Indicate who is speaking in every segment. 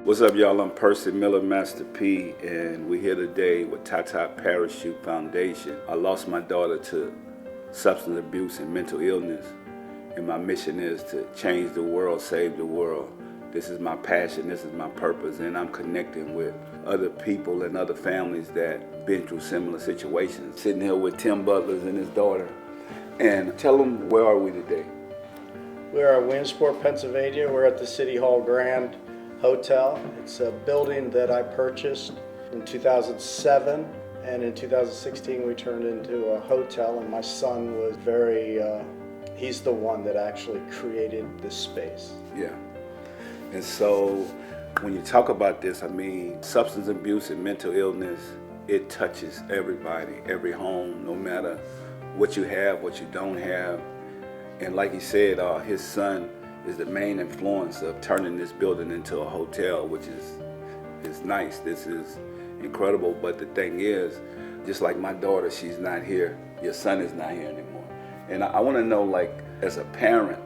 Speaker 1: What's up, y'all? I'm Percy Miller, Master P, and we're here today with Tata Parachute Foundation. I lost my daughter to substance abuse and mental illness, and my mission is to change the world, save the world. This is my passion, this is my purpose, and I'm connecting with other people and other families that been through similar situations. Sitting here with Tim Butlers and his daughter, and tell them, where are we today?
Speaker 2: We're at Williamsport, Pennsylvania. We're at the City Hall Grand Hotel. It's a building that I purchased in 2007, and in 2016 we turned into a hotel, and my son was he's the one that actually created this space.
Speaker 1: Yeah. And so when you talk about this, I mean, substance abuse and mental illness, it touches everybody, every home, no matter what you have, what you don't have. And like he said, his son is the main influence of turning this building into a hotel, which is nice. This is incredible. But the thing is, just like my daughter, she's not here. Your son is not here anymore. And I want to know, like, as a parent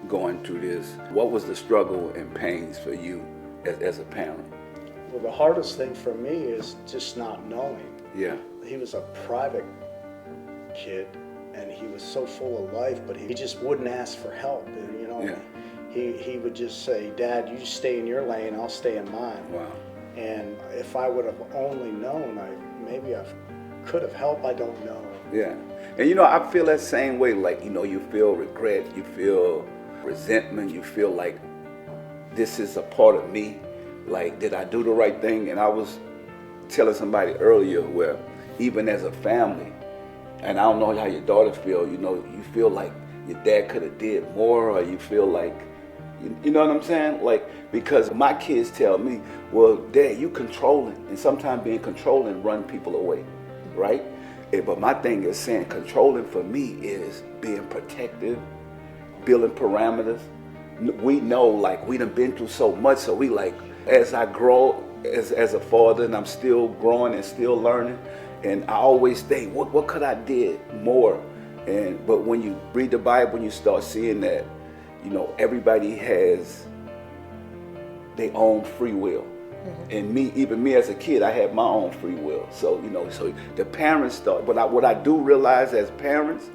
Speaker 1: going through this, what was the struggle and pains for you as a parent?
Speaker 2: Well, the hardest thing for me is just not knowing.
Speaker 1: Yeah.
Speaker 2: He was a private kid, and he was so full of life, but he just wouldn't ask for help. And, you know,
Speaker 1: Yeah.
Speaker 2: he would just say, "Dad, you just stay in your lane, I'll stay in mine."
Speaker 1: Wow.
Speaker 2: And if I would have only known, maybe I could have helped. I don't know.
Speaker 1: Yeah. And you know, I feel that same way. Like, you know, you feel regret, you feel resentment, you feel like this is a part of me. Like, did I do the right thing? And I was telling somebody earlier where even as a family, and I don't know how your daughter feel, you know, you feel like your dad could have did more, or you feel like, you know what I'm saying? Like, because my kids tell me, well, Dad, you controlling, and sometimes being controlling run people away, right? But my thing is saying controlling for me is being protective, building parameters. We know, like, we done been through so much, so we like, as I grow as a father, and I'm still growing and still learning, and I always think, what could I did more? But when you read the Bible, you start seeing that, you know, everybody has their own free will. Mm-hmm. And even me as a kid, I had my own free will. So, you know, so the parents start, but what I do realize as parents,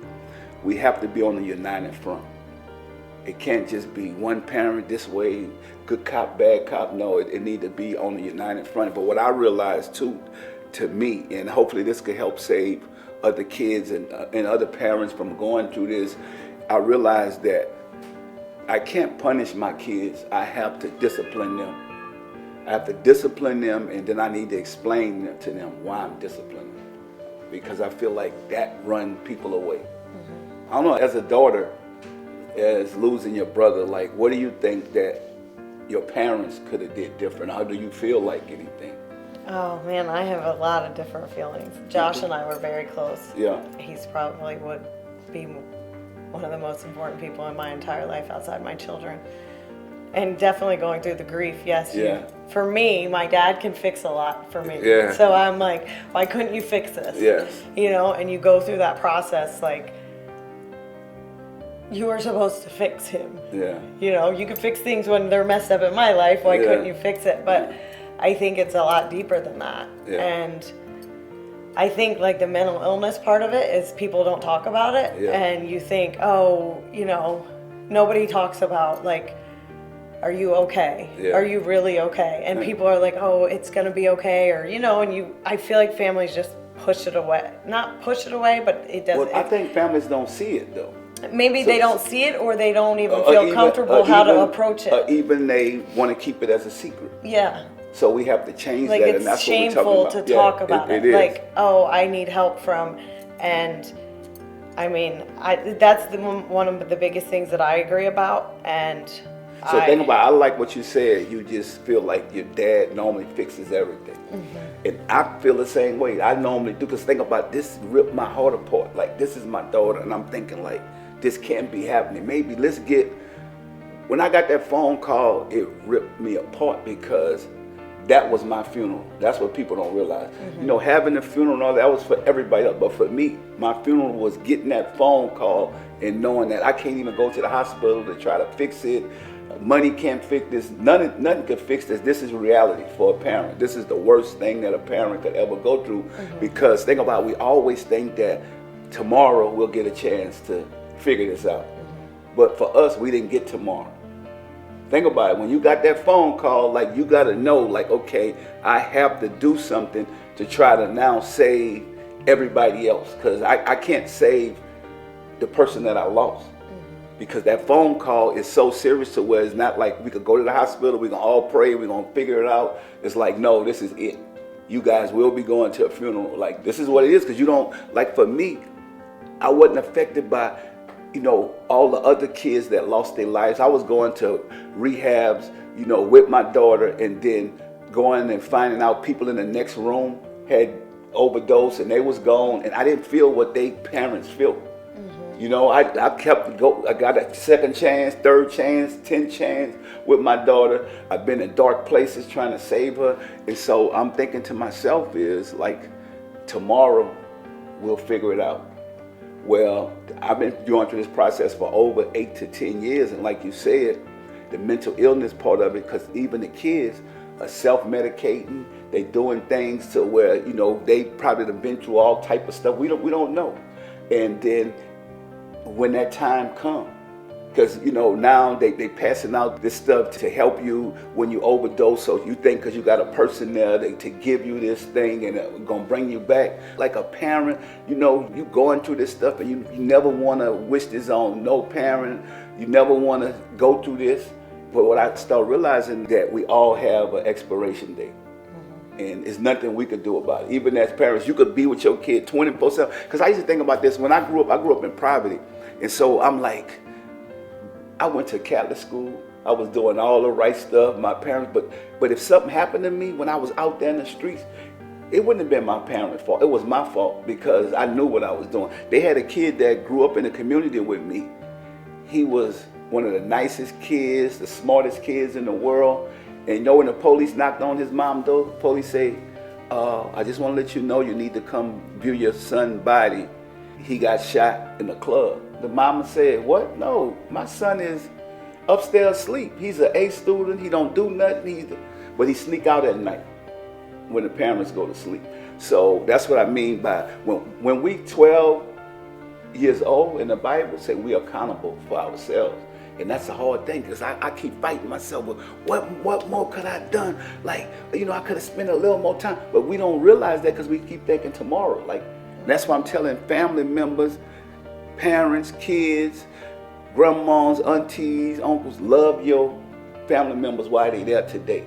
Speaker 1: we have to be on the united front. It can't just be one parent this way, good cop, bad cop. No, it need to be on the united front. But what I realized too, to me, and hopefully this could help save other kids and other parents from going through this, I realized that I can't punish my kids. I have to discipline them. I have to discipline them, and then I need to explain to them why I'm disciplining them, because I feel like that run people away. Mm-hmm. I don't know, as a daughter, as losing your brother, like, what do you think that your parents could have did different? How do you feel like anything?
Speaker 3: Oh man, I have a lot of different feelings. Josh and I were very close.
Speaker 1: Yeah.
Speaker 3: He's probably would be one of the most important people in my entire life outside my children. And definitely going through the grief, yes.
Speaker 1: Yeah.
Speaker 3: For me, my dad can fix a lot for me.
Speaker 1: Yeah.
Speaker 3: So I'm like, why couldn't you fix this?
Speaker 1: Yes.
Speaker 3: You know, and you go through that process, like, you were supposed to fix him.
Speaker 1: Yeah.
Speaker 3: You know, you can fix things when they're messed up in my life. Why couldn't you fix it? But I think it's a lot deeper than that.
Speaker 1: Yeah.
Speaker 3: And I think, like, the mental illness part of it is people don't talk about it.
Speaker 1: Yeah.
Speaker 3: And you think, oh, you know, nobody talks about, like, are you okay?
Speaker 1: Yeah.
Speaker 3: Are you really okay? And people are like, oh, it's going to be okay. Or, you know, and I feel like families just push it away. Not push it away, but it doesn't.
Speaker 1: Well, I think families don't see it, though.
Speaker 3: Maybe they don't see it, or they don't even feel comfortable how to approach it.
Speaker 1: Or even they want to keep it as a secret.
Speaker 3: Yeah.
Speaker 1: So we have to change
Speaker 3: like,
Speaker 1: that,
Speaker 3: it's
Speaker 1: and that's
Speaker 3: shameful
Speaker 1: what we're talking about.
Speaker 3: to talk about it.
Speaker 1: It is.
Speaker 3: Like, oh, I need help from, and I mean, that's one of the biggest things that I agree about. And
Speaker 1: so think about, I like what you said. You just feel like your dad normally fixes everything. Mm-hmm. And I feel the same way. I normally do, because think about, this ripped my heart apart. Like, this is my daughter, and I'm thinking, like, this can't be happening. Maybe when I got that phone call, it ripped me apart, because that was my funeral. That's what people don't realize. Mm-hmm. You know, having a funeral and all that was for everybody else. But for me, my funeral was getting that phone call and knowing that I can't even go to the hospital to try to fix it. Money can't fix this. Nothing can fix this. This is reality for a parent. This is the worst thing that a parent could ever go through. Because think about it, we always think that tomorrow we'll get a chance to figure this out. But for us, we didn't get tomorrow. Think about it. When you got that phone call, like, you got to know, like, okay, I have to do something to try to now save everybody else. Because I can't save the person that I lost. Because that phone call is so serious to where it's not like we could go to the hospital, we can all pray, we're going to figure it out. It's like, no, this is it. You guys will be going to a funeral. Like, this is what it is. Because you don't, like, for me, I wasn't affected by, all the other kids that lost their lives. I was going to rehabs, with my daughter, and then going and finding out people in the next room had overdosed and they was gone, and I didn't feel what they parents feel. I kept go. I got a second chance, third chance, 10th chance with my daughter. I've been in dark places trying to save her, and so I'm thinking to myself is like, tomorrow we'll figure it out. Well, I've been going through this process for over 8 to 10 years, and like you said, the mental illness part of it, because even the kids are self-medicating. They doing things to where they probably have been through all type of stuff. We don't know, and then when that time comes, because now they passing out this stuff to help you when you overdose. So you think because you got a person there to give you this thing and it's gonna bring you back. Like a parent, you going through this stuff and you never want to wish this on no parent. You never want to go through this. But what I start realizing that we all have an expiration date. And there's nothing we could do about it. Even as parents, you could be with your kid 24/7. Because I used to think about this when I grew up in poverty. And so I'm like, I went to Catholic school. I was doing all the right stuff, my parents. But if something happened to me when I was out there in the streets, it wouldn't have been my parents' fault. It was my fault because I knew what I was doing. They had a kid that grew up in the community with me. He was one of the nicest kids, the smartest kids in the world. And when the police knocked on his mom's door, the police say, I just want to let you know you need to come view your son's body. He got shot in the club. The mama said, what? No, my son is upstairs asleep. He's an A student. He don't do nothing. But he sneak out at night when the parents go to sleep. So that's what I mean by when we 12 years old, in the Bible say we are accountable for ourselves. And that's a hard thing because I keep fighting myself with what more could I have done? Like, I could have spent a little more time. But we don't realize that because we keep thinking tomorrow. Like, that's why I'm telling family members, parents, kids, grandmas, aunties, uncles, love your family members while they're there today.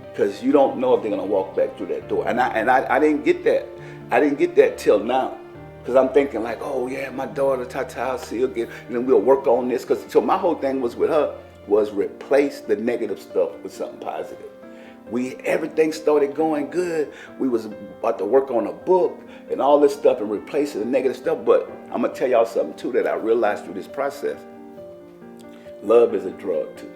Speaker 1: Because you don't know if they're going to walk back through that door. And I didn't get that. I didn't get that till now. Because I'm thinking like, oh yeah, my daughter, Tata, I'll see her again. And then we'll work on this. So my whole thing was with her was replace the negative stuff with something positive. Everything started going good. We was about to work on a book and all this stuff and replace the negative stuff. But I'm going to tell y'all something too that I realized through this process. Love is a drug too.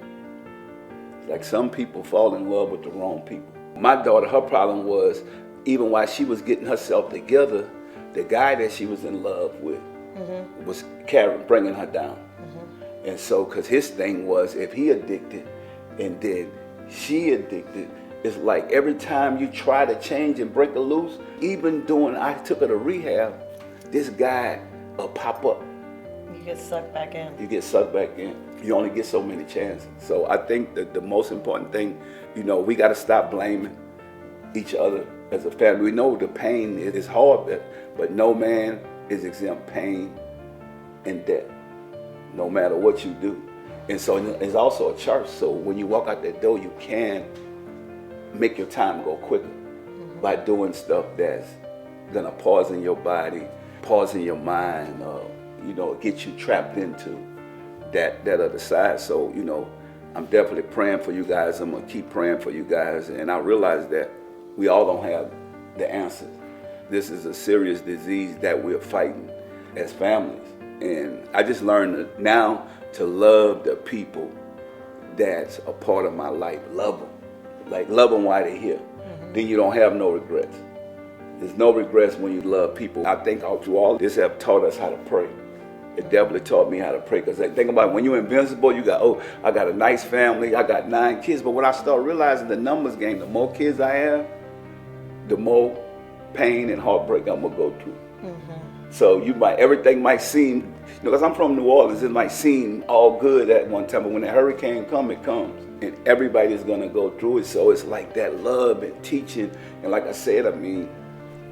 Speaker 1: Like some people fall in love with the wrong people. My daughter, her problem was even while she was getting herself together, the guy that she was in love with was bringing her down. And so, because his thing was, if he addicted and then she addicted, it's like every time you try to change and break her loose, even I took her to rehab, this guy will pop up.
Speaker 3: You get sucked back in.
Speaker 1: You get sucked back in. You only get so many chances. So I think that the most important thing, we got to stop blaming each other as a family. We know the pain is hard, but no man is exempt pain and death, no matter what you do. And so it's also a church. So when you walk out that door, you can make your time go quicker by doing stuff that's gonna pause in your body, pause in your mind, get you trapped into that other side. So, I'm definitely praying for you guys. I'm gonna keep praying for you guys. And I realize that we all don't have the answers. This is a serious disease that we're fighting as families. And I just learned now to love the people that's a part of my life. Love them. Like, love them while they're here. Then you don't have no regrets. There's no regrets when you love people. I think through all this have taught us how to pray it definitely taught me how to pray. Because think about it, when you're invincible, you got, oh, I got a nice family, I got 9 kids. But when I start realizing the numbers game, the more kids I have, the more pain and heartbreak I'm gonna go through. So everything might seem, because I'm from New Orleans, it might seem all good at one time, but when a hurricane comes, it comes. And everybody's gonna go through it. So it's like that love and teaching. And like I said, I mean,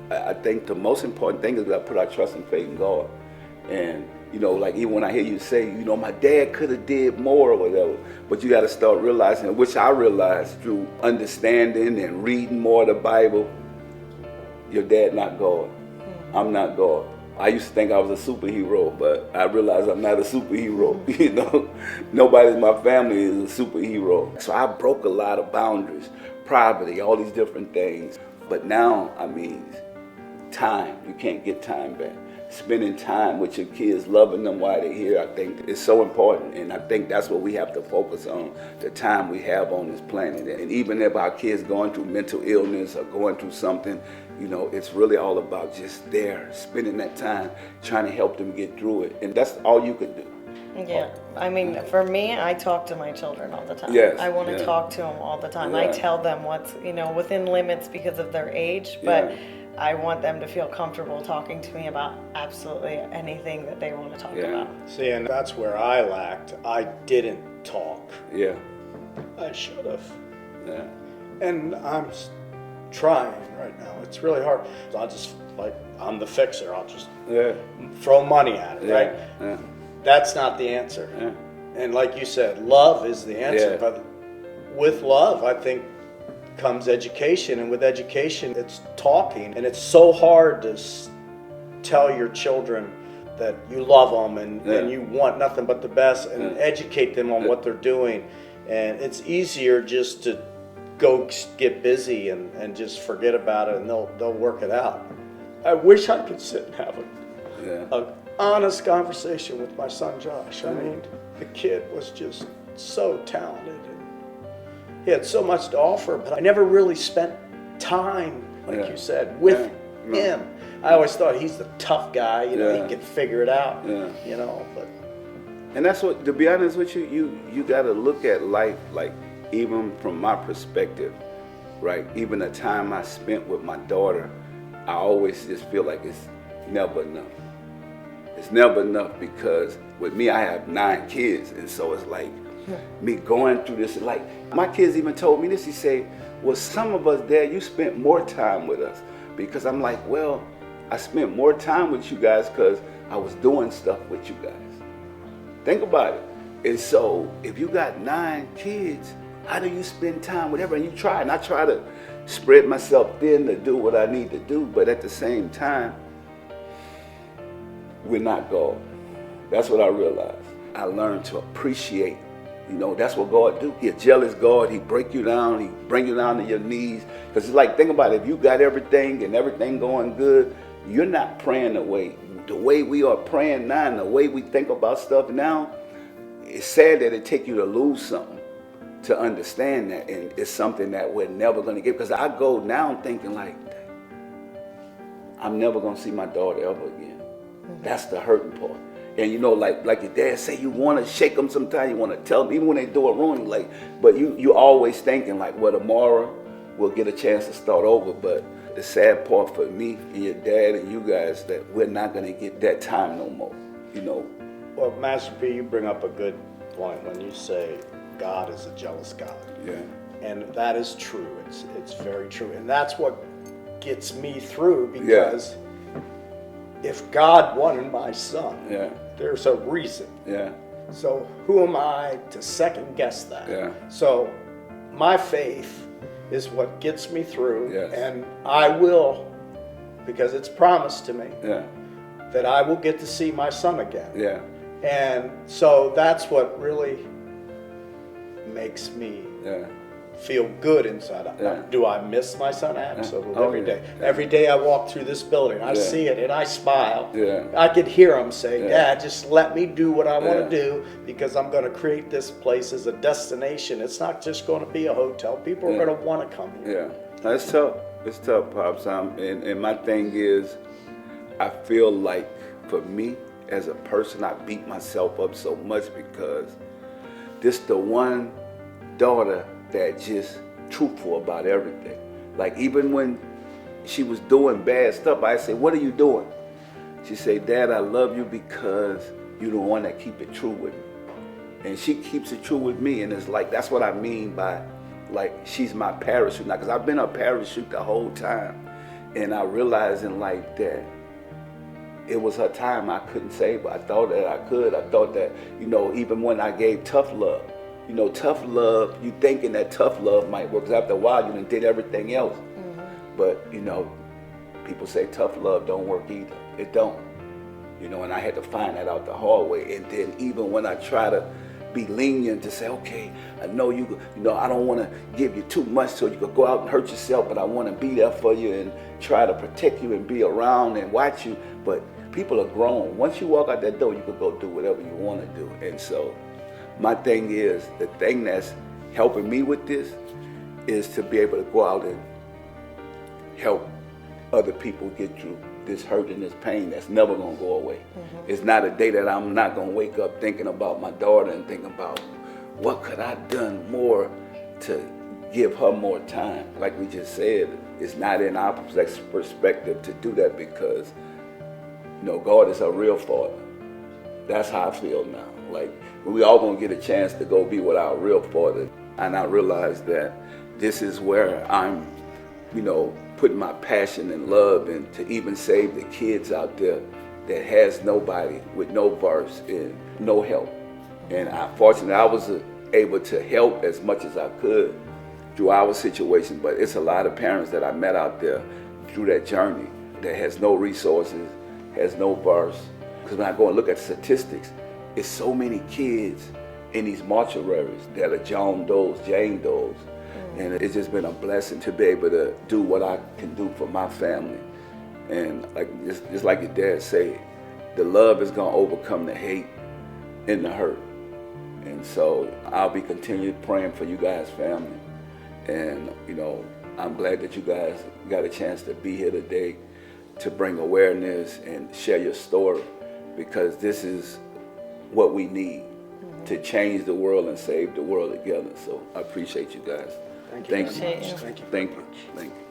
Speaker 1: I think the most important thing is we gotta put our trust and faith in God. And like even when I hear you say, my dad could have did more or whatever, but you gotta start realizing, which I realized through understanding and reading more of the Bible, your dad not God. I'm not God. I used to think I was a superhero, but I realized I'm not a superhero. Nobody in my family is a superhero. So I broke a lot of boundaries, poverty, all these different things. But now, I mean, time, you can't get time back. Spending time with your kids, loving them while they're here, I think is so important. And I think that's what we have to focus on, the time we have on this planet. And even if our kids going through mental illness or going through something, it's really all about just there, spending that time, trying to help them get through it. And that's all you can do.
Speaker 3: Yeah, I mean, for me, I talk to my children all the time.
Speaker 1: Yes,
Speaker 3: I want to
Speaker 1: yeah.
Speaker 3: talk to them all the time.
Speaker 1: Yeah.
Speaker 3: I tell them what's, within limits because of their age, but
Speaker 1: Yeah.
Speaker 3: I want them to feel comfortable talking to me about absolutely anything that they want to talk
Speaker 1: Yeah.
Speaker 3: about.
Speaker 2: See, and that's where I lacked. I didn't talk.
Speaker 1: Yeah,
Speaker 2: I should have.
Speaker 1: yeah,
Speaker 2: And I'm trying right now. It's really hard. I'll just, I'm the fixer. I'll just
Speaker 1: yeah,
Speaker 2: throw money at it,
Speaker 1: yeah,
Speaker 2: right?
Speaker 1: yeah,
Speaker 2: That's not the answer.
Speaker 1: yeah.
Speaker 2: And like you said, love is the answer.
Speaker 1: Yeah.
Speaker 2: But with love, I think, comes education. And with education, it's talking. And it's so hard to tell your children that you love them and you want nothing but the best and educate them on what they're doing. And it's easier just to go get busy and just forget about it, and they'll work it out. I wish I could sit and have an honest conversation with my son Josh. I mean, the kid was just so talented. And he had so much to offer, but I never really spent time, like you said, with him. I always thought he's the tough guy, he can figure it out, but.
Speaker 1: And that's what, to be honest with you, you got to look at life, like, even from my perspective, right? Even the time I spent with my daughter, I always just feel like it's never enough. It's never enough because with me, I have 9 kids. And so it's like me going through this, like my kids even told me this, he said, well, some of us, Dad, you spent more time with us. Because I'm like, well, I spent more time with you guys because I was doing stuff with you guys. Think about it. And so if you got 9 kids, how do you spend time with everyone? You try, and I try to spread myself thin to do what I need to do, but at the same time, we're not God. That's what I realized. I learned to appreciate, that's what God do. He's a jealous God. He break you down. He bring you down to your knees. Because it's like, think about it. If you got everything and everything going good, you're not praying the way we are praying now, and the way we think about stuff now. It's sad that it take you to lose something to understand that, and it's something that we're never going to get. Because I go now thinking like, I'm never going to see my daughter ever again. That's the hurting part. And like your dad say, you want to shake them sometimes, you want to tell them, even when they do it wrong, but you always thinking like, well, tomorrow we'll get a chance to start over. But the sad part for me and your dad and you guys, that we're not going to get that time no more,
Speaker 2: Well, Master P, you bring up a good point when you say God is a jealous God.
Speaker 1: Yeah.
Speaker 2: And that is true. It's very true. And that's what gets me through, because if God wanted my son, there's a reason.
Speaker 1: Yeah.
Speaker 2: So who am I to second guess that?
Speaker 1: Yeah.
Speaker 2: So my faith is what gets me through,
Speaker 1: Yes.
Speaker 2: and I will, because it's promised to me,
Speaker 1: Yeah.
Speaker 2: that I will get to see my son again.
Speaker 1: Yeah.
Speaker 2: And so that's what really makes me feel good inside.
Speaker 1: Yeah.
Speaker 2: Do I miss my son? Absolutely.
Speaker 1: Oh,
Speaker 2: Every
Speaker 1: yeah.
Speaker 2: day.
Speaker 1: Yeah.
Speaker 2: Every day I walk through this building, I
Speaker 1: Yeah.
Speaker 2: see it and I smile.
Speaker 1: Yeah.
Speaker 2: I could hear him say,
Speaker 1: Yeah.
Speaker 2: Dad, just let me do what I want
Speaker 1: Yeah.
Speaker 2: to do, because I'm going to create this place as a destination. It's not just going to be a hotel. People are going to want to come here.
Speaker 1: Yeah. That's tough. It's tough, Pops. And my thing is, I feel like for me, as a person, I beat myself up so much because this the one daughter that just truthful about everything. Like even when she was doing bad stuff, I say, "What are you doing?" She say, "Dad, I love you because you're the one that keep it true with me." And she keeps it true with me, and it's like, that's what I mean by, like, she's my parachute now, because I've been a parachute the whole time. And I realized in life that it was her time. I couldn't save her. I thought that I could. I thought that, even when I gave tough love, tough love, you thinking that tough love might work, because after a while you done did everything else. But, people say tough love don't work either. It don't. And I had to find that out the hard way. And then even when I try to be lenient to say, okay, I know I don't want to give you too much so you could go out and hurt yourself, but I want to be there for you and try to protect you and be around and watch you. But people are grown. Once you walk out that door, you could go do whatever you want to do. And so my thing is, the thing that's helping me with this is to be able to go out and help other people get through this hurt and this pain that's never gonna go away. It's not a day that I'm not gonna wake up thinking about my daughter and thinking about what could I done more to give her more time. Like we just said, it's not in our perspective to do that because God is a real father. That's how I feel now. Like we all gonna get a chance to go be with our real father. And I realize that this is where I'm, putting my passion and love in to even save the kids out there that has nobody with no verse and no help. And fortunately, I was able to help as much as I could through our situation, but it's a lot of parents that I met out there through that journey that has no resources, has no verse. Because when I go and look at statistics, it's so many kids in these mortuaries that are John Does, Jane Does. And it's just been a blessing to be able to do what I can do for my family. And like just like your dad said, the love is gonna overcome the hate and the hurt. And so I'll be continuing praying for you guys' family. And I'm glad that you guys got a chance to be here today to bring awareness and share your story, because this is what we need to change the world and save the world together. So I appreciate you guys.
Speaker 2: Thank you.
Speaker 3: Appreciate you.
Speaker 2: Thank you.
Speaker 1: Thank you. Thank you.